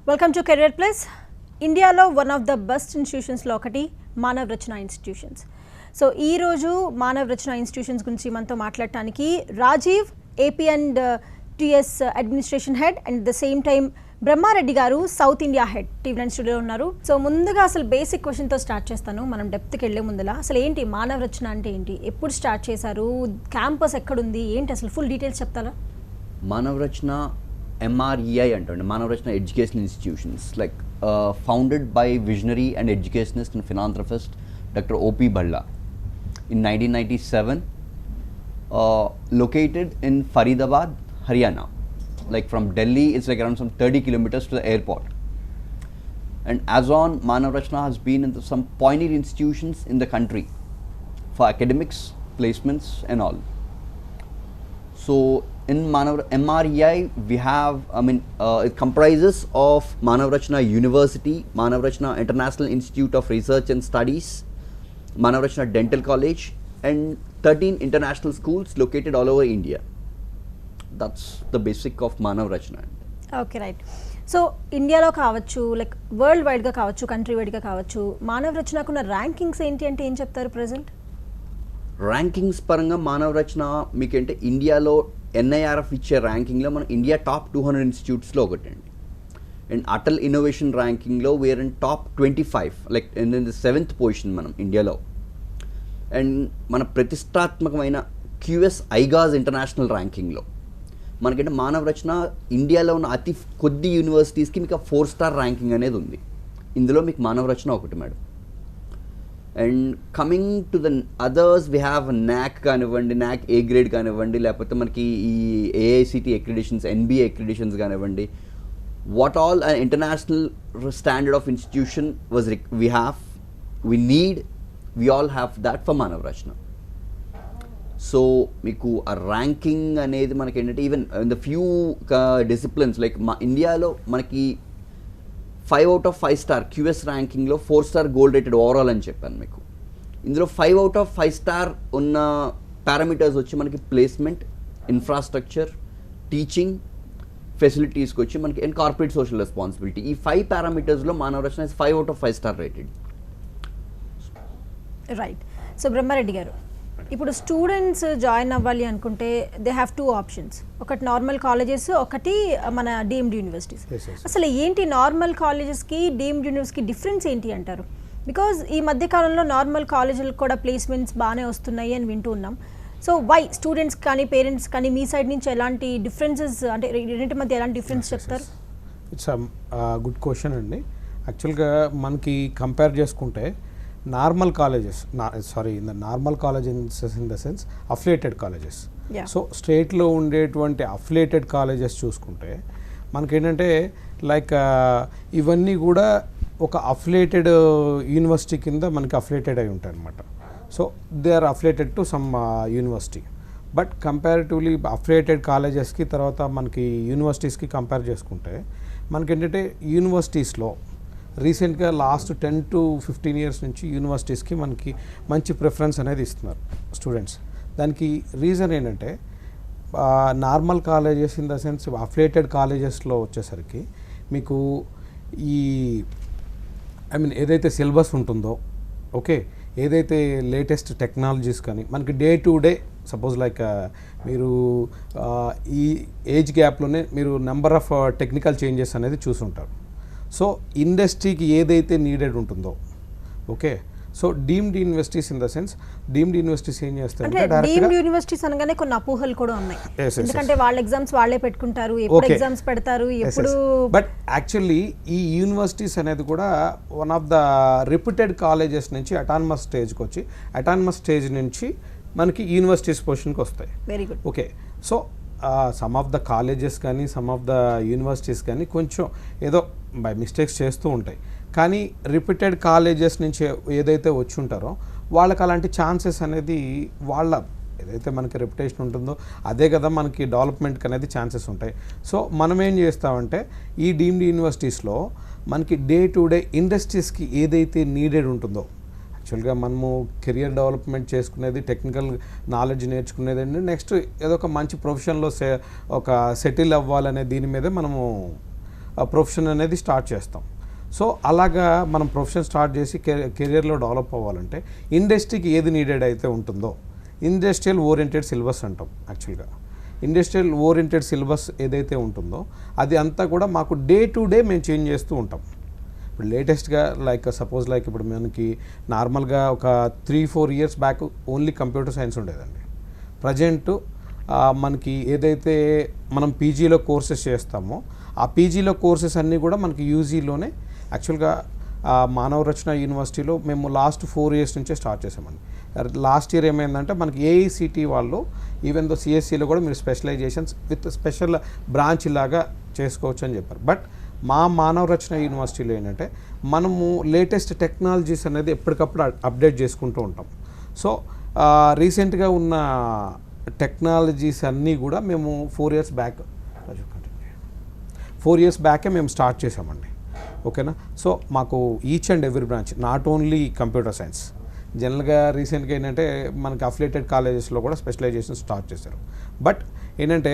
Welcome to career plus. ఇండియాలో one of the best ఇన్స్టిట్యూషన్స్లో ఒకటి మానవ్ రచన institutions. So ఈరోజు మానవ్ రచన institutions గురించి మనతో మాట్లాడటానికి Rajiv AP and TS administration head and the same time Brahmareddy గారు సౌత్ ఇండియా హెడ్ టీవీ9 స్టూడియోలో ఉన్నారు. సో ముందుగా అసలు బేసిక్ క్వశ్చన్తో స్టార్ట్ చేస్తాను. మనం డెప్త్కి వెళ్ళే ముందులా అసలు ఏంటి మానవ్ రచన అంటే ఏంటి, ఎప్పుడు స్టార్ట్ చేశారు, క్యాంపస్ ఎక్కడుంది, ఏంటి అసలు ఫుల్ డీటెయిల్స్ చెప్తారా? మానవ్ రచన MREI అంటండి, Manav Rachna educational institutions, like founded by visionary and educationist and philanthropist Dr. O.P. Bhalla in 1997, located in Faridabad, Haryana. Like from Delhi, it's like around some 30 kilometers to the airport. And as on, Manav Rachna has been in some pioneer institutions in the country for academics, placements and all. So in MREI, we have, it comprises of Manav Rachna University, Manav Rachna International Institute of Research and Studies, Manav Rachna Dental College and 13 international schools located all over India. That's the basic of Manav Rachna. Okay, right. So ఇండియాలో కావచ్చు, like world వైడ్గా కావచ్చు, country వైడ్గా కావచ్చు, Manav రచనకున్న rankings ఏంటి అంటే ఏం చెప్తారు ప్రజెంట్? ర్యాంకింగ్స్ పరంగా మానవ్ రచన మీకంటే ఇండియాలో NIRF ఇచ్చే ర్యాంకింగ్లో మనం ఇండియా టాప్ 200 ఇన్స్టిట్యూట్స్లో ఒకటండి. అండ్ అటల్ ఇన్నోవేషన్ ర్యాంకింగ్లో were in top 25, like in the 7th position మనం ఇండియాలో. అండ్ మన ప్రతిష్టాత్మకమైన QS ఐగాజ్ ఇంటర్నేషనల్ ర్యాంకింగ్లో మనకంటే మానవ్ రచన ఇండియాలో ఉన్న అతి కొద్ది యూనివర్సిటీస్కి మీకు 4-star ర్యాంకింగ్ అనేది ఉంది. ఇందులో మీకు మానవ్ రచన ఒకటి madam. And coming to the others, we have NAC కానివ్వండి, NAC A గ్రేడ్ కానివ్వండి, లేకపోతే మనకి ఈ AICT అక్రిడిషన్స్, NBA అక్రిడిషన్స్ కానివ్వండి, what all an international standard of institution was we all have that for Manav Rachna. So మీకు ఆ ర్యాంకింగ్ అనేది మనకి ఏంటంటే even in the few disciplines like మా ఇండియాలో మనకి 5 out of 5 star QS ర్యాంకింగ్లో 4-star gold rated overall అని చెప్పాను మీకు. ఇందులో 5 out of 5 star ఉన్న పారామీటర్స్ వచ్చి మనకి ప్లేస్మెంట్, ఇన్ఫ్రాస్ట్రక్చర్, టీచింగ్ ఫెసిలిటీస్కి వచ్చి మనకి అండ్ కార్పొరేట్ సోషల్ రెస్పాన్సిబిలిటీ, ఈ 5 పారామీటర్స్లో Manav Rachna is 5 out of 5 star rated. Right. So Brahmareddy garu, ఇప్పుడు స్టూడెంట్స్ జాయిన్ అవ్వాలి అనుకుంటే దే హ్యావ్ 2 ఆప్షన్స్. ఒకటి నార్మల్ కాలేజెస్, ఒకటి మన డీమ్డ్ యూనివర్సిటీస్. అసలు ఏంటి నార్మల్ కాలేజెస్కి డీమ్డ్ యూనివర్సిటీకి డిఫరెన్స్ ఏంటి అంటారు? బికాజ్ ఈ మధ్యకాలంలో నార్మల్ కాలేజీలకు కూడా ప్లేస్మెంట్స్ బాగానే వస్తున్నాయి అని వింటూ ఉన్నాం. సో వై స్టూడెంట్స్ కానీ పేరెంట్స్ కానీ మీ సైడ్ నుంచి ఎలాంటి డిఫరెన్సెస్, అంటే రెండింటి మధ్య ఎలాంటి డిఫరెన్స్ చెప్తారు? ఇట్స్ గుడ్ క్వశ్చన్ అండి. యాక్చువల్గా మనకి కంపేర్ చేసుకుంటే normal colleges, normal college in the sense affiliated colleges. So స్టేట్లో ఉండేటువంటి అఫిలియేటెడ్ కాలేజెస్ చూసుకుంటే మనకేంటంటే లైక్ ఇవన్నీ కూడా ఒక అఫిలియేటెడ్ యూనివర్సిటీ కింద మనకి అఫిలియేటెడ్ అయి ఉంటాయి అన్నమాట. So they are affiliated to some university. But comparatively affiliated కాలేజెస్కి తర్వాత మనకి యూనివర్సిటీస్కి కంపేర్ చేసుకుంటే మనకేంటంటే యూనివర్సిటీస్లో రీసెంట్గా లాస్ట్ 10 to 15 years నుంచి యూనివర్సిటీస్కి మనకి మంచి ప్రిఫరెన్స్ అనేది ఇస్తున్నారు స్టూడెంట్స్. దానికి రీజన్ ఏంటంటే normal colleges in the sense affiliated కాలేజెస్లో వచ్చేసరికి మీకు ఈ ఏదైతే సిలబస్ ఉంటుందో, ఓకే, ఏదైతే లేటెస్ట్ టెక్నాలజీస్ కానీ మనకి day to day, suppose like మీరు ఈ ఏజ్ గ్యాప్లోనే మీరు నెంబర్ ఆఫ్ టెక్నికల్ చేంజెస్ అనేది చూసుంటారు. సో ఇండస్ట్రీకి ఏదైతే నీడెడ్ ఉంటుందో, okay, so deemed universities in the sense deemed universities ఏం చేస్తారంటే డీమ్డ్ యూనివర్సిటీస్ అనగానే కొన్ని అపోహలు కూడా ఉన్నాయి. ఎందుకంటే వాళ్ళ ఎగ్జామ్స్ వాళ్ళే పెట్టుకుంటారు, ఎప్పుడు ఎగ్జామ్స్ పెడతారు, ఎప్పుడు. బట్ యాక్చువల్లీ ఈ యూనివర్సిటీస్ అనేది కూడా one of the reputed colleges నుంచి అటానమస్ స్టేజ్కి వచ్చి అటానమస్ స్టేజ్ నుంచి మనకి యూనివర్సిటీస్ పొజిషన్కి వస్తాయి. Very good. Okay, so some of the colleges కానీ సమ్ ఆఫ్ ద యూనివర్సిటీస్ కానీ కొంచెం ఏదో బై మిస్టేక్స్ చేస్తూ ఉంటాయి. కానీ రిపీటెడ్ కాలేజెస్ నుంచి ఏదైతే వచ్చి ఉంటారో వాళ్ళకి అలాంటి ఛాన్సెస్ అనేది వాళ్ళ ఏదైతే మనకి రెప్యుటేషన్ ఉంటుందో అదే కదా మనకి డెవలప్మెంట్కి అనేది ఛాన్సెస్ ఉంటాయి. సో మనం ఏం చేస్తామంటే ఈ డీమ్డ్ యూనివర్సిటీస్లో మనకి డే టు డే ఇండస్ట్రీస్కి ఏదైతే నీడెడ్ ఉంటుందో, యాక్చువల్గా మనము కెరియర్ డెవలప్మెంట్ చేసుకునేది, టెక్నికల్ నాలెడ్జ్ నేర్చుకునేది అండి, నెక్స్ట్ ఏదో ఒక మంచి ప్రొఫెషన్లో ఒక సెటిల్ అవ్వాలనే దీని మీదే మనము ప్రొఫెషన్ అనేది స్టార్ట్ చేస్తాం. సో అలాగా మనం ప్రొఫెషన్ స్టార్ట్ చేసి కెరియర్లో డెవలప్ అవ్వాలంటే ఇండస్ట్రీకి ఏది నీడెడ్ అయితే ఉంటుందో ఇండస్ట్రియల్ ఓరియంటెడ్ సిలబస్ అంటాం. యాక్చువల్గా ఇండస్ట్రియల్ ఓరియంటెడ్ సిలబస్ ఏదైతే ఉంటుందో అది అంతా కూడా మాకు డే టు డే మేము చేంజ్ చేస్తూ ఉంటాం. ఇప్పుడు లేటెస్ట్గా సపోజ్ ఇప్పుడు మనకి నార్మల్గా ఒక 3-4 years back only computer science ఉండేదండి. ప్రజెంట్ మనకి ఏదైతే మనం పీజీలో కోర్సెస్ చేస్తామో ఆ పీజీలో కోర్సెస్ అన్నీ కూడా మనకి యూజీలోనే యాక్చువల్గా మానవ రచన యూనివర్సిటీలో మేము లాస్ట్ 4 ఇయర్స్ నుంచే స్టార్ట్ చేసామండి. లాస్ట్ ఇయర్ ఏమైందంటే మనకి ఏఐసిటీ వాళ్ళు ఈవెన్ దో సిఎస్సిలో కూడా మీరు స్పెషలైజేషన్స్ విత్ స్పెషల్ బ్రాంచ్ లాగా చేసుకోవచ్చు అని చెప్పారు. బట్ మా మానవ రచన యూనివర్సిటీలో ఏంటంటే మనము లేటెస్ట్ టెక్నాలజీస్ అనేది ఎప్పటికప్పుడు అప్డేట్ చేసుకుంటూ ఉంటాం. సో రీసెంట్గా ఉన్న టెక్నాలజీస్ అన్నీ కూడా మేము 4 ఇయర్స్ బ్యాక్ 4 ఇయర్స్ బ్యాకే మేము స్టార్ట్ చేసామండి. ఓకేనా. సో మాకు each and every branch not only computer science, జనరల్గా రీసెంట్గా ఏంటంటే మనకి అఫిలియేటెడ్ కాలేజెస్లో కూడా స్పెషలైజేషన్ స్టార్ట్ చేశారు. బట్ ఏంటంటే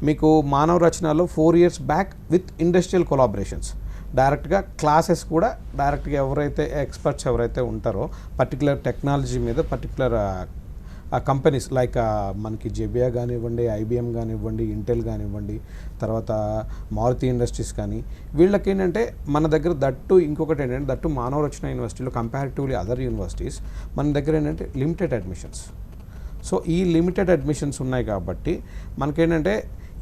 మీకు మానవ రచనలో 4 years back with industrial collaborations డైరెక్ట్గా క్లాసెస్ కూడా డైరెక్ట్గా ఎవరైతే ఎక్స్పర్ట్స్ ఎవరైతే ఉంటారో పర్టికులర్ టెక్నాలజీ మీద పర్టికులర్ కంపెనీస్ మనకి జెబియా కానివ్వండి, ఐబిఎం కానివ్వండి, ఇంటెల్ కానివ్వండి, తర్వాత మారుతి ఇండస్ట్రీస్ కానీ వీళ్ళకి ఏంటంటే మన దగ్గర ఇంకొకటి ఏంటంటే దట్టు మానవ రచన యూనివర్సిటీలో కంపారిటివ్లీ అదర్ యూనివర్సిటీస్ మన దగ్గర ఏంటంటే లిమిటెడ్ అడ్మిషన్స్. సో ఈ లిమిటెడ్ అడ్మిషన్స్ ఉన్నాయి కాబట్టి మనకేంటంటే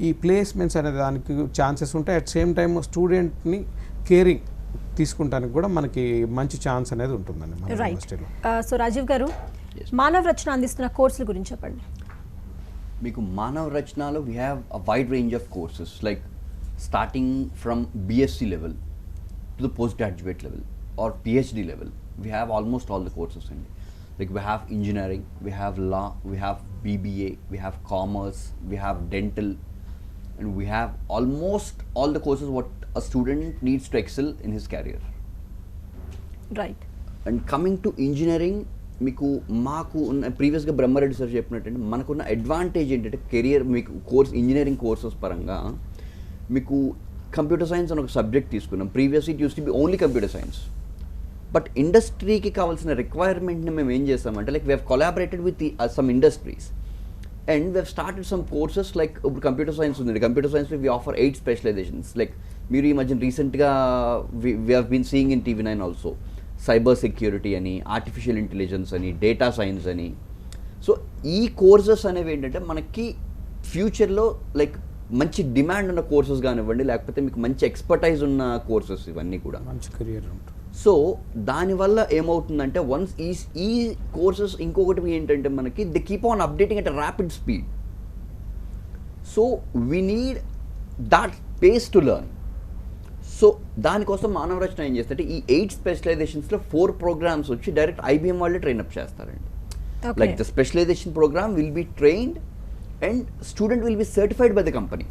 ఈ ప్లేస్మెంట్స్ అనే దానికి ఛాన్సెస్ ఉంటాయి. అట్ సేమ్ టైమ్ స్టూడెంట్ని కేరింగ్ తీసుకుంటానికి కూడా మనకి మంచి ఛాన్స్ అనేది ఉంటుందండి మన యూనివర్సిటీలో. సో రాజీవ్ గారు, మానవ రచన అందిస్తున్న కోర్సుల గురించి చెప్పండి. మీకు మానవ రచనలో we have a wide range of courses like starting from BSc level to the post graduate level or PhD level. We have almost all the courses అండి. Like we have engineering, we have law, we have BBA, we have commerce, we have dental, and we have almost all the courses what a student needs to excel in his career. Right. And coming to engineering, మీకు మాకు ఉన్న ప్రీవియస్గా Brahma Reddy sir చెప్పినట్టంటే మనకున్న advantage ఏంటంటే career మీకు engineering courses పరంగా మీకు computer science అని ఒక సబ్జెక్ట్ తీసుకున్నాం. Previous it used to be only computer science. But ఇండస్ట్రీకి కావాల్సిన రిక్వైర్మెంట్ని మేము ఏం చేస్తామంటే we have collaborated with some industries and we have started some courses ఇప్పుడు కంప్యూటర్ సైన్స్ ఉంది. కంప్యూటర్ సైన్స్లో వీ ఆఫర్ 8 స్పెషలైజేషన్స్. మీరు ఈ మధ్యన రీసెంట్గా we have been seeing in TV9 also cyber security అని, ఆర్టిఫిషియల్ ఇంటెలిజెన్స్ అని, డేటా సైన్స్ అని. సో ఈ కోర్సెస్ అనేవి ఏంటంటే మనకి ఫ్యూచర్లో మంచి డిమాండ్ ఉన్న కోర్సెస్ కానివ్వండి, లేకపోతే మీకు మంచి ఎక్స్పర్టైజ్ ఉన్న కోర్సెస్ ఇవన్నీ కూడా మంచి కెరియర్ ఉంటుంది. సో దానివల్ల ఏమవుతుందంటే వన్స్ ఈ కోర్సెస్ ఇంకొకటి ఏంటంటే మనకి they keep on updating at rapid speed. So we need that space to learn. So దానికోసం మానవ రచన ఏం చేస్తారంటే ఈ 8 స్పెషలైజేషన్స్లో 4 ప్రోగ్రామ్స్ వచ్చి డైరెక్ట్ IBM వాళ్ళే ట్రైన్అప్ చేస్తారండి. Like the specialization program will be trained and student will be certified by the company.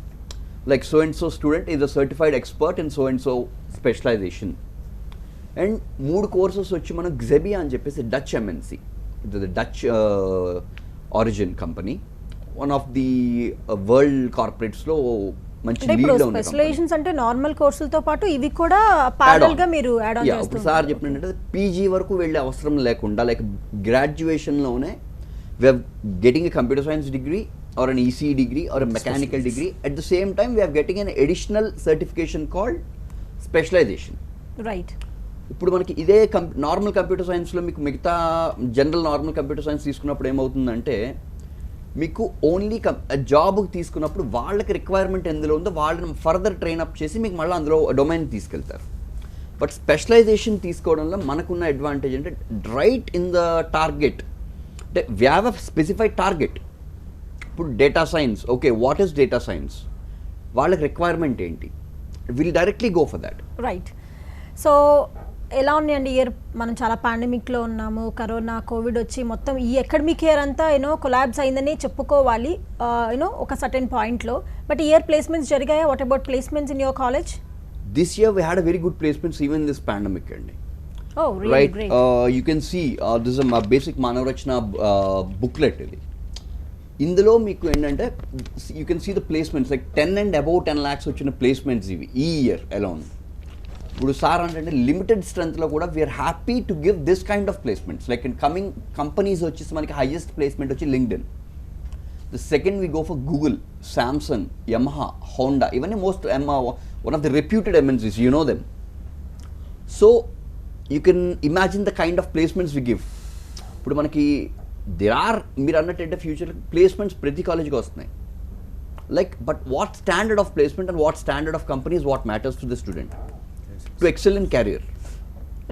Like so and so student is a certified expert in so and so specialization. And 3 courses వచ్చి మనం Xebia అని చెప్పేసి Dutch MNC, the Dutch origin company, one of the world corporates లో మంచి lead లో ఉంది. Specialisations అంటే normal కోర్సులతో పాటు ఇవి కూడా ప్యారలల్ గా మీరు యాడ్ ఆన్ చేస్తున్నారు. ఇప్పుడు సార్ చెప్పినట్టు పీజీ వరకు వెళ్ళే అవసరం లేకుండా గ్రాడ్యుయేషన్ లోనే we are getting a computer science degree or an ECE degree or a mechanical degree. At the same time, we are getting an additional certification called specialization. Right. ఇప్పుడు మనకి ఇదే normal computer సైన్స్లో మీకు మిగతా general normal computer science తీసుకున్నప్పుడు ఏమవుతుందంటే మీకు only జాబ్కి తీసుకున్నప్పుడు వాళ్ళకి రిక్వైర్మెంట్ ఎందులో ఉందో వాళ్ళని ఫర్దర్ ట్రైన్అప్ చేసి మీకు మళ్ళీ అందులో డొమైన్ తీసుకెళ్తారు. బట్ స్పెషలైజేషన్ తీసుకోవడంలో మనకున్న అడ్వాంటేజ్ అంటే రైట్ ఇన్ ద టార్గెట్, అంటే we have a specified target. ఇప్పుడు data science, okay what is data science, వాళ్ళకి రిక్వైర్మెంట్ ఏంటి, will directly go for that. Right. So ఎలా ఉన్నాయండి ఇయర్? మనం చాలా పాండమిక్లో ఉన్నాము, కరోనా కోవిడ్ వచ్చి మొత్తం ఈ అకాడమిక్ ఇయర్ అంతా కొలాబ్స్ అయిందని చెప్పుకోవాలి ఒక సర్టెన్ పాయింట్లో. బట్ ఇయర్ ప్లేస్మెంట్స్ జరిగాయా? What about placements in your college? This year we had a very good placements even this pandemic అండి. Oh, really? Right. Great. You can see this is a basic Manav Rachna booklet. ఇందులో మీకు ఏంటంటే you can see the placements like 10 and above 10 lakhs వచ్చిన placements ఇవి ఈ year alone. ఇప్పుడు sir అంటే limited స్ట్రెంత్లో కూడా we are happy to give this kind of placements. Like in coming companies వచ్చేసి మనకి హైయెస్ట్ ప్లేస్మెంట్ వచ్చి LinkedIn. The second we go for Google, Samsung, Yamaha, Honda, ఇవన్నీ most one of the reputed MNCs, you know them. So you can imagine the kind of placements we give. ఇప్పుడు మనకి మీరు అన్నట్టంటే future placements ప్రతి కాలేజ్కి వస్తున్నాయి. Like but what standard of placement and what standard of companies what matters to the student to excel in career.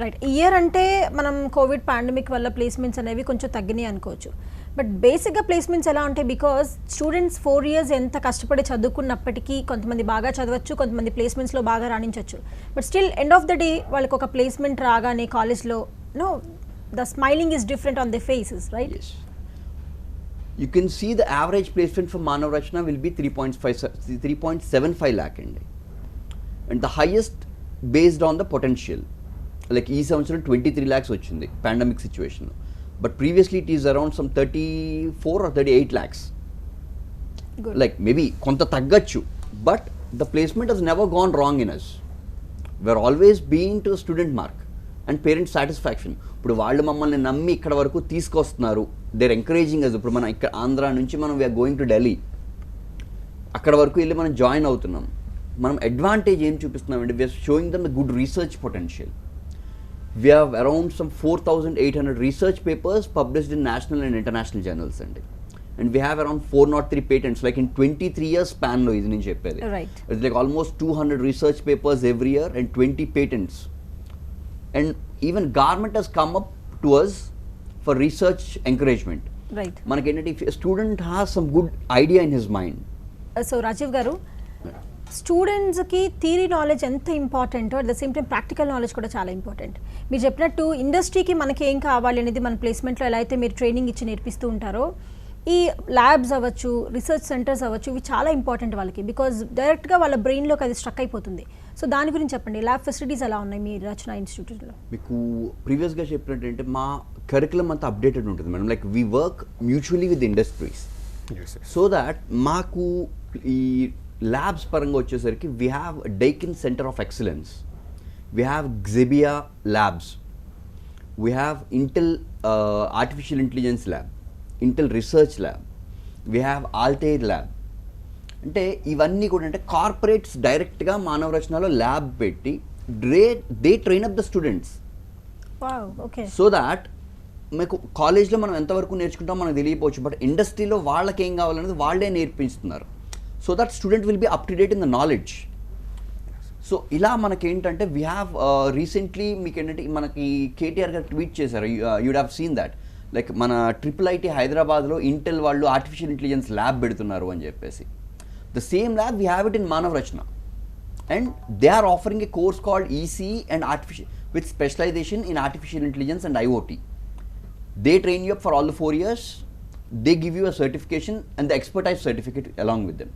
Right. Year అంటే మనం Covid pandemic వల్ల ప్లేస్మెంట్స్ అనేవి కొంచెం తగ్గినాయి అనుకోవచ్చు. బట్ బేసిక్గా ప్లేస్మెంట్స్ ఎలా ఉంటాయి, బికాజ్ స్టూడెంట్స్ 4 years ఎంత కష్టపడి చదువుకున్నప్పటికీ కొంతమంది బాగా చదవచ్చు, కొంతమంది ప్లేస్మెంట్స్లో బాగా రాణించవచ్చు. But still end of the day వాళ్ళకి ఒక ప్లేస్మెంట్ రాగానే కాలేజ్లో the smiling is different on their faces, right? Yes. You can see the average placement for Manav Rachna will be 3.75 lakh and the highest based on the potential. Like ee samvatsam 23 lakhs ochindi pandemic situation, but previously it is around some 34 or 38 lakhs. Good. Like maybe konta taggachu, but the placement has never gone wrong in us. We are always being to the student mark and parents satisfaction. ఇప్పుడు వాళ్ళు మమ్మల్ని నమ్మి ఇక్కడ వరకు తీసుకొస్తున్నారు, there encouraging us. ఇప్పుడు మనం ఇక్కడ ఆంధ్ర నుంచి మనం వీఆర్ గోయింగ్ టు ఢిల్లీ, అక్కడ వరకు వెళ్ళి మనం జాయిన్ అవుతున్నాం. మనం అడ్వాంటేజ్ ఏం చూపిస్తున్నామండి, we are showing them the good research potential. We have around some 4,800 research papers published in national and international journals అండి. And we have around 403 patents, like in 23 years స్పాన్లో ఇది నేను చెప్పేది. It's like almost 200 research papers every year and 20 patents. And even government has come up to us for research encouragement. Right. Manaki ఏంటంటే if a student has some good idea in his mind. So Rajiv garu, స్టూడెంట్స్కి theory knowledge ఎంత ఇంపార్టెంటో at the same time practical knowledge కూడా చాలా important. మీరు చెప్పినట్టు ఇండస్ట్రీకి మనకి ఏం కావాలి అనేది మన ప్లేస్మెంట్లో ఎలా అయితే మీరు ట్రైనింగ్ ఇచ్చి నేర్పిస్తూ ఉంటారో, ఈ ల్యాబ్స్ అవ్వచ్చు, రీసెర్చ్ సెంటర్స్ అవ్వచ్చు, ఇవి చాలా ఇంపార్టెంట్ వాళ్ళకి, బికాజ్ డైరెక్ట్గా వాళ్ళ బ్రెయిన్లోకి అది స్ట్రక్ అయిపోతుంది. సో దాని గురించి చెప్పండి, ల్యాబ్ ఫెసిలిటీస్ ఎలా ఉన్నాయి మీ రచన ఇన్స్టిట్యూట్లో? మీకు ప్రీవియస్గా చెప్పినట్టు మా కరికులం అంతా అప్డేటెడ్ ఉంటుంది madam. Like we work mutually with industries, so that మాకు ఈ ల్యాబ్స్ పరంగా వచ్చేసరికి we have Daikin centre of excellence, we have Xebia labs, we have Intel artificial intelligence lab, Intel research lab, we have Altair lab. అంటే ఇవన్నీ కూడా అంటే corporates డైరెక్ట్గా మానవ రచనలో ల్యాబ్ పెట్టి they train up the students. So that మీకు కాలేజ్లో మనం ఎంతవరకు నేర్చుకుంటాం మనకు తెలియకపోవచ్చు, బట్ ఇండస్ట్రీలో వాళ్ళకి ఏం కావాలనేది వాళ్ళే నేర్పిస్తున్నారు. So that student will be up to date in the knowledge. So ఇలా మనకేంటంటే వీ హ్యావ్ రీసెంట్లీ మీకు ఏంటంటే మనకి కేటీఆర్ గారు ట్వీట్ చేశారు, you'd have seen that. Like మన IIIT హైదరాబాద్లో ఇంటెల్ వాళ్ళు ఆర్టిఫిషియల్ ఇంటెలిజెన్స్ ల్యాబ్ పెడుతున్నారు అని చెప్పేసి. The same lab we have it in Manav Rachna, and they are offering a course called ECE and artificial with specialisation in artificial intelligence and IoT. They train you up for all the 4 years, they give you a certification and the expertise certificate along with them.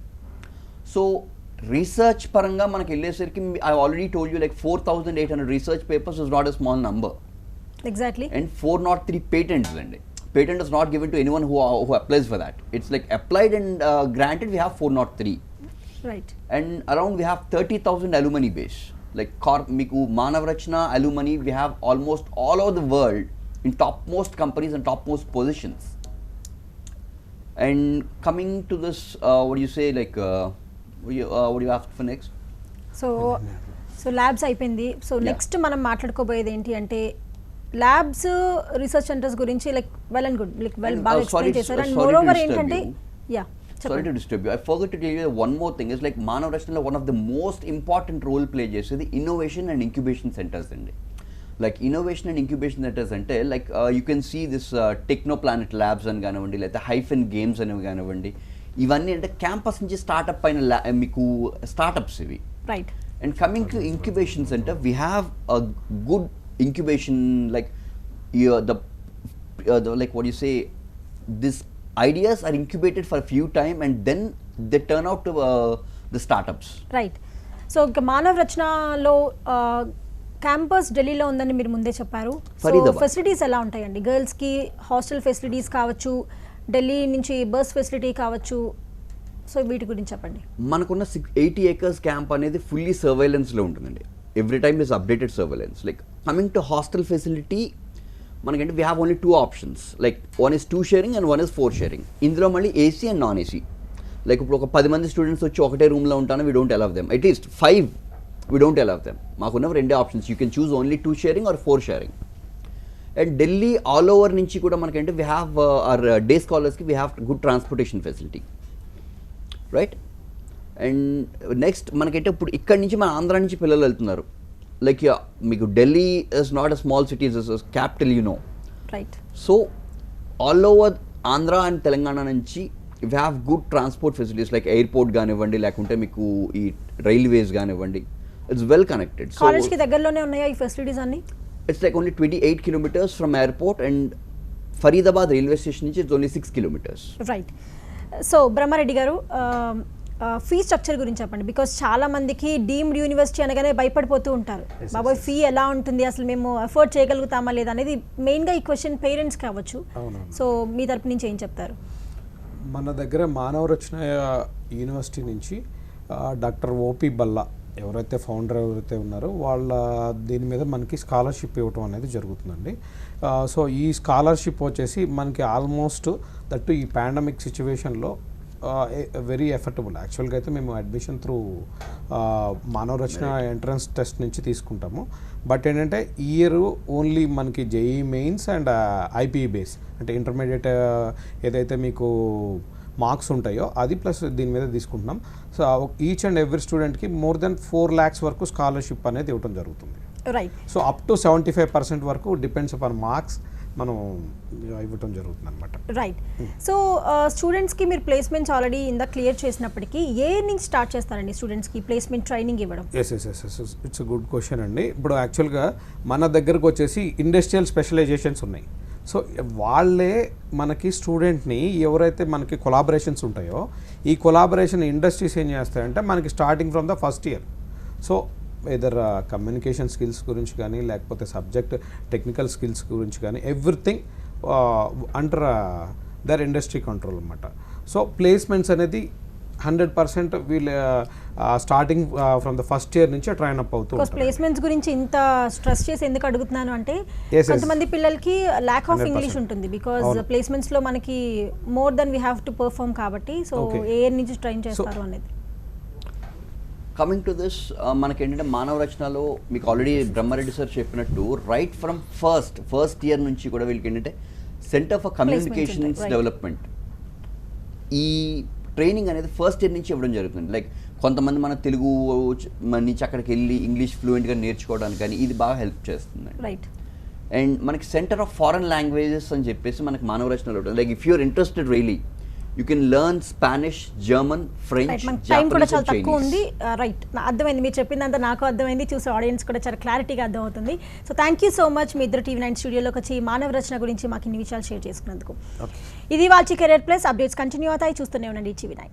So research పరంగా మనకి వెళ్ళేసరికి I already told you like 4,800 research papers is not a small number. Exactly. And 403 patents అండి. Patent is not given to anyone who applies for that. It's like applied and granted, we have 403. Right. And around we have 30,000 alumni base. Like మీకు మానవ రచన alumni, we have almost all over the world in topmost companies and topmost positions. And coming to this, what do you say, like what do you ask for next? So labs అయిపోయింది. So next మనం మాట్లాడుకోబోయేది ఏంటి అంటే labs research centres గురించి like well and good, like well బాగా explain చేశారు. And more over ఏంటంటే sorry to disturb you, I forgot to tell you one more thing is like Manav Rachna one of the most important role play chesedi innovation and incubation centers andi. Like innovation and incubation centers ante like you can see this Technoplanet labs and ganavandi like the Hyphen games and ganavandi ivanni ante campus nunchi startup aina meeku startups ivi, right. And coming to incubation center, we have a good incubation, like the like what you say, this ideas are incubated for a few time and then they turn out to the startups. Right. So Manav రచనలో campus ఢిల్లీలో ఉందని మీరు ముందే చెప్పారు. So facilities ఎలా ఉంటాయండి? గర్ల్స్కి hostel facilities కావచ్చు, ఢిల్లీ నుంచి బస్ ఫెసిలిటీ కావచ్చు, సో వీటి గురించి చెప్పండి. మనకున్న 80 acres క్యాంప్ అనేది ఫుల్లీ సర్వైలెన్స్లో ఉంటుందండి. Every time is updated surveillance. Like coming to hostel facility, మనకంటే we have only 2 options. Like one is 2 sharing and 1 is 4 sharing. ఇందులో మళ్ళీ AC and non AC. Like ఇప్పుడు ఒక 10 మంది స్టూడెంట్స్ వచ్చి ఒకటే రూమ్లో ఉంటాను, we don't allow them. At least 5 we don't allow them. మాకున్న 2 options. You can choose only 2 sharing or 4 sharing. And Delhi all over నుంచి కూడా మనకంటే వీ హ్యావ్ అవర్ డే స్కాలర్స్కి we have good transportation facility, right. And next మనకైతే ఇప్పుడు ఇక్కడి నుంచి మన ఆంధ్ర నుంచి పిల్లలు వెళ్తున్నారు. లైక్ మీకు Delhi is not a small city, is capital, you know, right. So all over Andhra and Telangana నుంచి we have good transport facilities. Like airport కానివ్వండి, లేకుంటే మీకు ఈ రైల్వేస్ కానివ్వండి, ఇట్స్ వెల్ కనెక్టెడ్. కాలేజ్కి దగ్గరలోనే ఉన్నాయా ఈ ఫెసిలిటీస్ అన్ని? It's like only 28 kilometers from airport, and Faridabad railway station is only 6 kilometers. Right. So Brahmareddy garu, fee structure గురించి చెప్పండి. బికాస్ చాలా మందికి డీమ్డ్ యూనివర్సిటీ అనగానే భయపడిపోతూ ఉంటారు. బాబాయ్ ఫీ ఎలా ఉంటుంది, అసలు మేము అఫోర్డ్ చేయగలుగుతామా లేదా అనేది మెయిన్గా ఈ క్వశ్చన్ పేరెంట్స్ కావచ్చు. సో మీ తరపు నుంచి ఏం చెప్తారు? మన దగ్గర మానవరచన యూనివర్సిటీ నుంచి డాక్టర్ ఓపి బల్లా ఎవరైతే ఫౌండర్ ఎవరైతే ఉన్నారో వాళ్ళ దీని మీద మనకి స్కాలర్షిప్ ఇవ్వటం అనేది జరుగుతుందండి. సో ఈ స్కాలర్షిప్ వచ్చేసి మనకి ఆల్మోస్ట్ దట్టు ఈ పాండమిక్ సిచ్యువేషన్లో వెరీ ఎఫర్టబుల్. యాక్చువల్గా అయితే మేము అడ్మిషన్ త్రూ మానవరచన ఎంట్రన్స్ టెస్ట్ నుంచి తీసుకుంటాము. బట్ ఏంటంటే ఇయర్ ఓన్లీ మనకి JEE mains and IPE base, అంటే ఇంటర్మీడియట్ ఏదైతే మీకు మార్క్స్ ఉంటాయో అది ప్లస్ దీని మీద తీసుకుంటున్నాం. సో ఈచ్ అండ్ ఎవ్రీ స్టూడెంట్కి మోర్ దెన్ 4 lakhs వరకు స్కాలర్షిప్ అనేది ఇవ్వడం జరుగుతుంది. రైట్. సో అప్ టు 75% వరకు డిపెండ్స్ అపాన్ మార్క్స్ మనం ఇవ్వటం జరుగుతుంది అనమాట. రైట్. సో స్టూడెంట్స్కి మీరు ప్లేస్మెంట్స్ ఆల్రెడీ ఇందా క్లియర్ చేసినప్పటికీ ఏ నుంచి స్టార్ట్ చేస్తారండి స్టూడెంట్స్కి ప్లేస్మెంట్ ట్రైనింగ్ ఇవ్వడం? ఎస్ ఇట్స్ గుడ్ క్వశ్చన్ అండి. ఇప్పుడు యాక్చువల్గా మన దగ్గరకు వచ్చేసి ఇండస్ట్రియల్ స్పెషలైజేషన్స్ ఉన్నాయి. సో వాళ్ళే మనకి స్టూడెంట్ని ఎవరైతే మనకి కొలాబరేషన్స్ ఉంటాయో ఈ కొలాబరేషన్ ఇండస్ట్రీస్ ఏం చేస్తాయంటే మనకి starting from the first year. So either communication skills గురించి కానీ లేకపోతే సబ్జెక్ట్ టెక్నికల్ స్కిల్స్ గురించి కానీ everything under the industry control అనమాట. సో ప్లేస్మెంట్స్ అనేది 100% వీళ్ళు starting from the first year నుంచి ట్రైన్ అప్ అవుతూ ఉంటారు. ప్లేస్మెంట్స్ గురించి ఇంత స్ట్రెస్ చేసి ఎందుకు అడుగుతున్నాను అంటే కొంతమంది పిల్లలకి ల్యాక్ ఆఫ్ ఇంగ్లీష్ ఉంటుంది. బికాజ్ ప్లేస్మెంట్స్లో మనకి more than we have to perform కాబట్టి. సో ఏ ఇయర్ నుంచి ట్రైన్ చేస్తారు అనేది. కమింగ్ టు దిస్, మనకేంటంటే మానవ రచనలో మీకు ఆల్రెడీ బ్రహ్మారెడ్డి సార్ చెప్పినట్టు రైట్ ఫ్రమ్ ఫస్ట్ ఇయర్ నుంచి కూడా వీళ్ళకి ఏంటంటే సెంటర్ ఫర్ కమ్యూనికేషన్స్ డెవలప్మెంట్ ఈ ట్రైనింగ్ అనేది ఫస్ట్ ఇయర్ నుంచి ఇవ్వడం జరుగుతుంది. లైక్ కొంతమంది మన తెలుగు నుంచి అక్కడికి వెళ్ళి ఇంగ్లీష్ ఫ్లూయెంట్గా నేర్చుకోవడానికి కానీ ఇది బాగా హెల్ప్ చేస్తుంది. రైట్. అండ్ మనకి సెంటర్ ఆఫ్ ఫారెన్ లాంగ్వేజెస్ అని చెప్పేసి మనకి మానవ రచనలో ఉంటుంది. Like if you are interested really you can learn Spanish, German, French, time కూడా చాలా తక్కువ ఉంది. రైట్, అర్థమైంది. మీరు చెప్పిందంతా నాకు అర్థమైంది, చూసే ఆడియన్స్ కూడా చాలా క్లారిటీగా అర్థమవుతుంది. So thank you so much మీ ఇద్దరు TV9 స్టూడియోలోకి వచ్చి మానవ రచన గురించి మాకు ఇన్ని విషయాలు షేర్ చేసుకున్నందుకు. ఇది వాళ్ళ కెరియర్ ప్లస్ అప్డేట్స్ కంటిన్యూ అవుతాయి. చూస్తూనే ఉండండి TV9.